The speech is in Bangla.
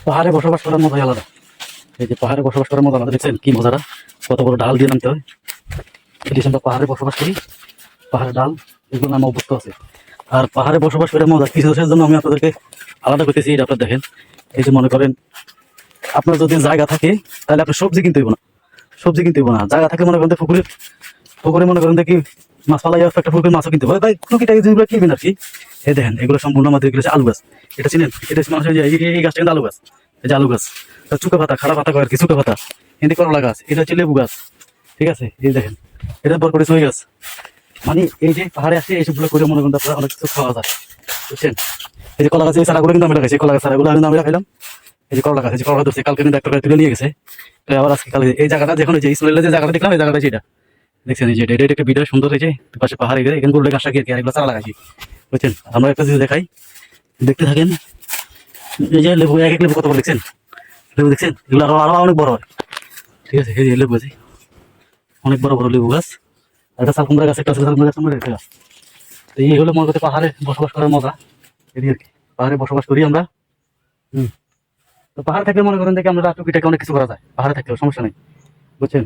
পাহাড়ে বসবাস করার মজাই আলাদা। এই যে পাহাড়ে বসবাস করার মজা আলাদা, দেখছেন কি মজাটা, কত বড় ডাল দিয়ে নামতে হয়। এটি আমরা পাহাড়ে বসবাস করি, পাহাড়ে ডাল এগুলো নামে অভ্যস্ত আছে। আর পাহাড়ে বসবাস করে মজা কিছু জন্য আমি আপনাদেরকে আলাদা করতেছি। এটা আপনার দেখেন, এই যে মনে করেন আপনার যদি জায়গা থাকে তাহলে আপনি সবজি কিনতে হইব না, সবজি কিনতে হইব না। জায়গা থাকে মনে করেন পুকুরে, পুকুরে মনে করেন দেখি মাছ পালাই একটা পুকুরে মাছও কিনতে হবে ভাই, টুকিটাকি যেগুলো কিনবেন আর কি। এই দেখেন এগুলো সম্পূর্ণ আমাদের এগুলো আলু গাছ। এটা চিনেন, এটা মানুষের এই গাছটা কিন্তু আলু গাছ। এই যে আলু গাছ, চুকা পাতা, খারাপ পাতা কয় আর কি, চুকা পাতা, হিন্দি করলা গাছ। এটা হচ্ছে লেবু গাছ, ঠিক আছে। এই দেখেন এটা বরকরি সই গাছ। মানে এই যে পাহাড়ে আসে এইসবগুলো করে মনে করেন আপনারা অনেক কিছু খাওয়া যায়, বুঝছেন। এই যে কলা গাছ, এই চারাগুলো কিন্তু আমরা খাইছি, কলা গাছ চারাগুলো কিন্তু আমরা খাইলাম। এই যে করলা গাছ, এই যে করলা ধরছে, কালকে কিন্তু একটা করে তুলে নিয়ে গেছে। আবার আজকে কালকে এই জায়গাটা যখন যে ইসমাইলের যে জায়গাটা দেখলাম, এই জায়গাটা যেটা দেখছেন, এই যে এটা একটা ভিডিও সুন্দর হয়েছে, পাশে পাহাড়ে গেলে এখানে করলে গাছটা কি আর এগুলো চারা লাগাইছি, বুঝছেন। আমরা একটা জিনিস দেখাই, দেখতে থাকেন। এই যে লেবু, এক এক লেবু কত বড় দেখছেন, লেবু দেখছেন, এগুলো আরো আরো অনেক বড় হয়, ঠিক আছে। এই যে লেবু আছে, অনেক বড় বড় লেবু গাছ। আর একটা শাল কুমড়া গাছ, একটা শাল কুমড়া গাছ, আমরা রেখে গাছ। তো এই হলো মনে করতে পাহাড়ে বসবাস করার মজা, এদিকে আর কি। পাহাড়ে বসবাস করি আমরা। তো পাহাড় থাকলে মনে করেন দেখে আমরা টুকিটাকে অনেক কিছু করা যায়, পাহাড়ে থাকলেও সমস্যা নেই, বুঝছেন।